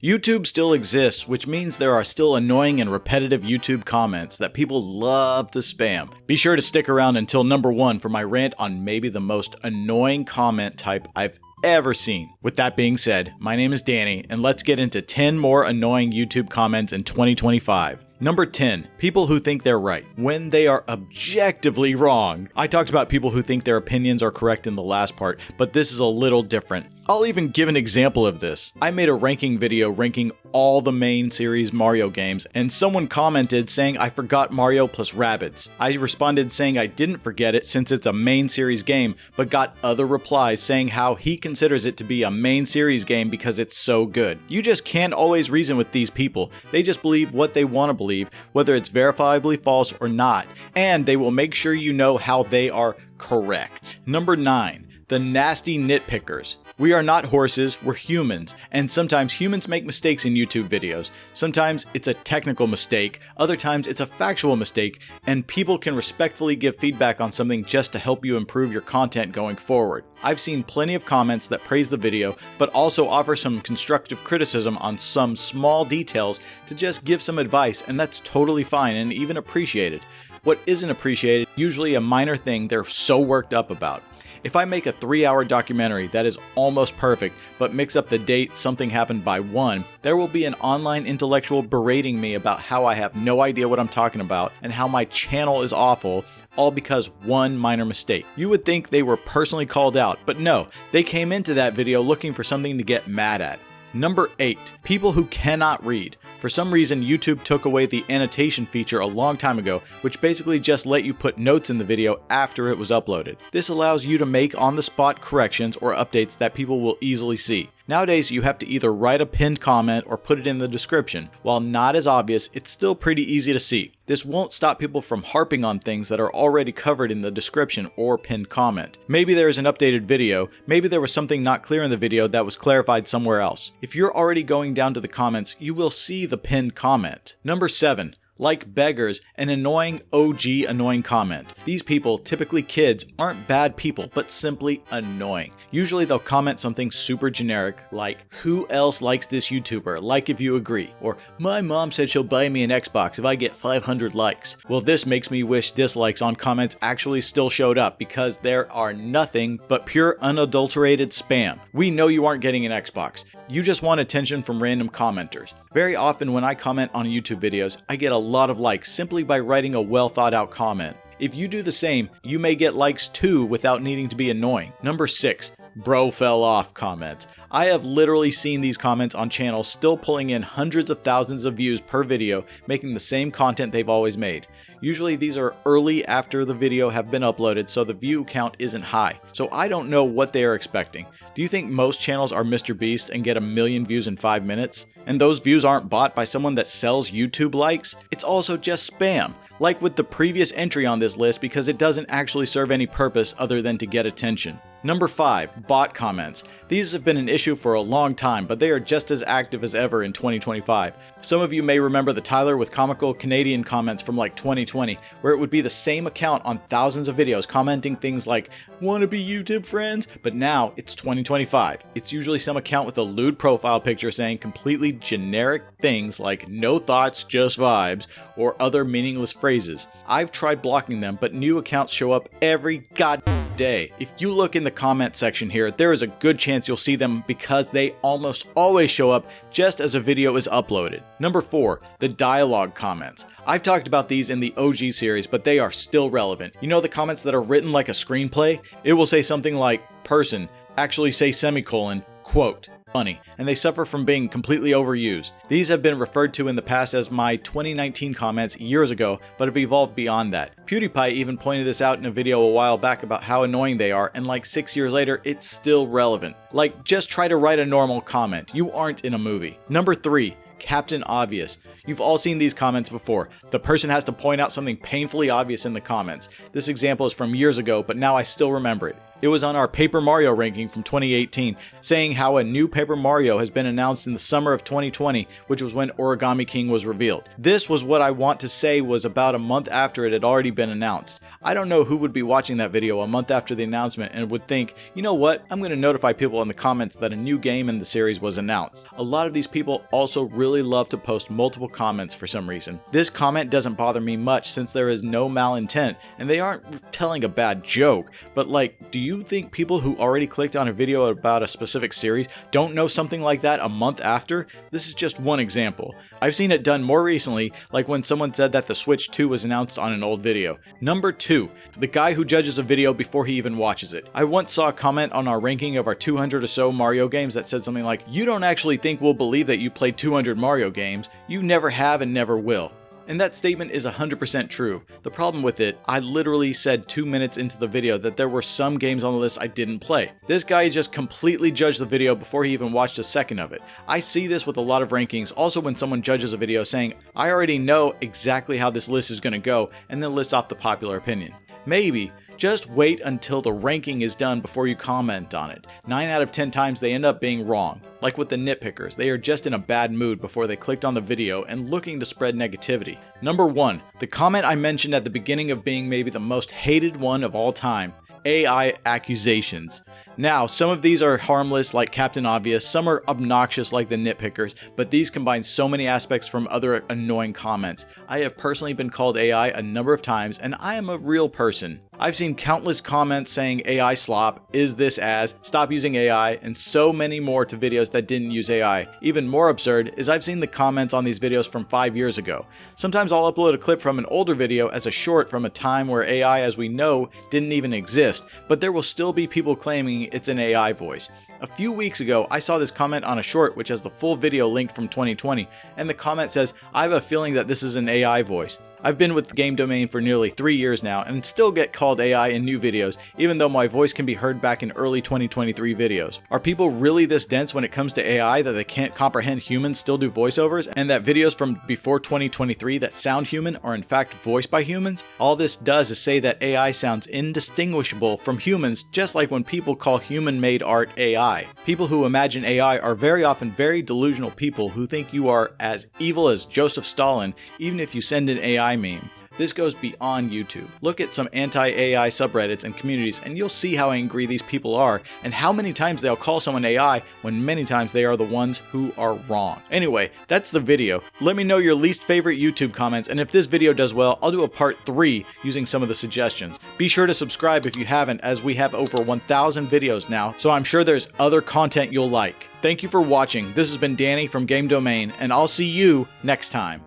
YouTube still exists, which means there are still annoying and repetitive YouTube comments that people love to spam. Be sure to stick around until number 1 for my rant on maybe the most annoying comment type I've ever seen. With that being said, my name is Danny, and let's get into 10 more annoying YouTube comments in 2025. Number 10, people who think they're right when they are objectively wrong. I talked about people who think their opinions are correct in the last part, but this is a little different. I'll even give an example of this. I made a ranking video ranking all the main series Mario games, and someone commented saying I forgot Mario plus Rabbids. I responded saying I didn't forget it since it's a main series game, but got other replies saying how he considers it to be a main series game because it's so good. You just can't always reason with these people. They just believe what they want to believe, whether it's verifiably false or not, and they will make sure you know how they are correct. Number 9, the nasty nitpickers. We are not horses, we're humans, and sometimes humans make mistakes in YouTube videos. Sometimes it's a technical mistake, other times it's a factual mistake, and people can respectfully give feedback on something just to help you improve your content going forward. I've seen plenty of comments that praise the video, but also offer some constructive criticism on some small details to just give some advice, and that's totally fine and even appreciated. What isn't appreciated, usually a minor thing they're so worked up about. If I make a 3-hour documentary that is almost perfect, but mix up the date something happened by 1, there will be an online intellectual berating me about how I have no idea what I'm talking about and how my channel is awful, all because one minor mistake. You would think they were personally called out, but no, they came into that video looking for something to get mad at. Number 8, people who cannot read. For some reason, YouTube took away the annotation feature a long time ago, which basically just let you put notes in the video after it was uploaded. This allows you to make on-the-spot corrections or updates that people will easily see. Nowadays, you have to either write a pinned comment or put it in the description. While not as obvious, it's still pretty easy to see. This won't stop people from harping on things that are already covered in the description or pinned comment. Maybe there is an updated video, maybe there was something not clear in the video that was clarified somewhere else. If you're already going down to the comments, you will see the pinned comment. Number 7. Like beggars, an annoying OG annoying comment. These people, typically kids, aren't bad people, but simply annoying. Usually they'll comment something super generic like, who else likes this YouTuber? Like if you agree. Or, my mom said she'll buy me an Xbox if I get 500 likes. Well, this makes me wish dislikes on comments actually still showed up because there are nothing but pure unadulterated spam. We know you aren't getting an Xbox. You just want attention from random commenters. Very often when I comment on YouTube videos, I get a lot of likes simply by writing a well thought out comment. If you do the same, you may get likes too without needing to be annoying. Number 6. Bro fell off comments. I have literally seen these comments on channels still pulling in hundreds of thousands of views per video, making the same content they've always made. Usually these are early after the video have been uploaded, so the view count isn't high. So I don't know what they are expecting. Do you think most channels are Mr. Beast and get 1 million views in 5 minutes? And those views aren't bought by someone that sells YouTube likes? It's also just spam. Like with the previous entry on this list, because it doesn't actually serve any purpose other than to get attention. Number 5, bot comments. These have been an issue for a long time, but they are just as active as ever in 2025. Some of you may remember the Tyler with comical Canadian comments from like 2020, where it would be the same account on thousands of videos commenting things like, wanna be YouTube friends? But now it's 2025. It's usually some account with a lewd profile picture saying completely generic things like no thoughts, just vibes, or other meaningless phrases. I've tried blocking them, but new accounts show up every goddamn day. If you look in the comment section here, there is a good chance you'll see them because they almost always show up just as a video is uploaded. Number 4, the dialogue comments. I've talked about these in the OG series, but they are still relevant. You know the comments that are written like a screenplay? It will say something like, person, actually say semicolon, quote, funny, and they suffer from being completely overused. These have been referred to in the past as my 2019 comments years ago, but have evolved beyond that. PewDiePie even pointed this out in a video a while back about how annoying they are, and like 6 years later, it's still relevant. Like, just try to write a normal comment. You aren't in a movie. Number 3. Captain Obvious. You've all seen these comments before. The person has to point out something painfully obvious in the comments. This example is from years ago, but now I still remember it. It was on our Paper Mario ranking from 2018, saying how a new Paper Mario has been announced in the summer of 2020, which was when Origami King was revealed. This was what I want to say was about a month after it had already been announced. I don't know who would be watching that video a month after the announcement and would think, you know what, I'm going to notify people in the comments that a new game in the series was announced. A lot of these people also really love to post multiple comments for some reason. This comment doesn't bother me much since there is no malintent and they aren't telling a bad joke, but like, do you think people who already clicked on a video about a specific series don't know something like that a month after? This is just one example. I've seen it done more recently, like when someone said that the Switch 2 was announced on an old video. Number 2. The guy who judges a video before he even watches it. I once saw a comment on our ranking of our 200 or so Mario games that said something like, "You don't actually think we'll believe that you played 200 Mario games. You never have and never will." And that statement is 100% true. The problem with it, I literally said 2 minutes into the video that there were some games on the list I didn't play. This guy just completely judged the video before he even watched a second of it. I see this with a lot of rankings, also when someone judges a video saying, "I already know exactly how this list is going to go," and then list off the popular opinion. Maybe. Just wait until the ranking is done before you comment on it. 9 out of 10 times they end up being wrong. Like with the nitpickers, they are just in a bad mood before they clicked on the video and looking to spread negativity. Number 1, the comment I mentioned at the beginning of being maybe the most hated one of all time. AI accusations. Now, some of these are harmless like Captain Obvious, some are obnoxious like the nitpickers, but these combine so many aspects from other annoying comments. I have personally been called AI a number of times, and I am a real person. I've seen countless comments saying AI slop, is this as, stop using AI, and so many more to videos that didn't use AI. Even more absurd is I've seen the comments on these videos from 5 years ago. Sometimes I'll upload a clip from an older video as a short from a time where AI as we know didn't even exist, but there will still be people claiming it's an AI voice. A few weeks ago, I saw this comment on a short which has the full video linked from 2020, and the comment says, "I have a feeling that this is an AI voice." I've been with Game Domain for nearly 3 years now and still get called AI in new videos, even though my voice can be heard back in early 2023 videos. Are people really this dense when it comes to AI that they can't comprehend humans still do voiceovers, and that videos from before 2023 that sound human are in fact voiced by humans? All this does is say that AI sounds indistinguishable from humans, just like when people call human-made art AI. People who imagine AI are very often very delusional people who think you are as evil as Joseph Stalin, even if you send an AI meme. This goes beyond YouTube. Look at some anti-AI subreddits and communities and you'll see how angry these people are and how many times they'll call someone AI when many times they are the ones who are wrong. Anyway, that's the video. Let me know your least favorite YouTube comments, and if this video does well, I'll do a part 3 using some of the suggestions. Be sure to subscribe if you haven't, as we have over 1,000 videos now, so I'm sure there's other content you'll like. Thank you for watching. This has been Danny from Game Domain, and I'll see you next time.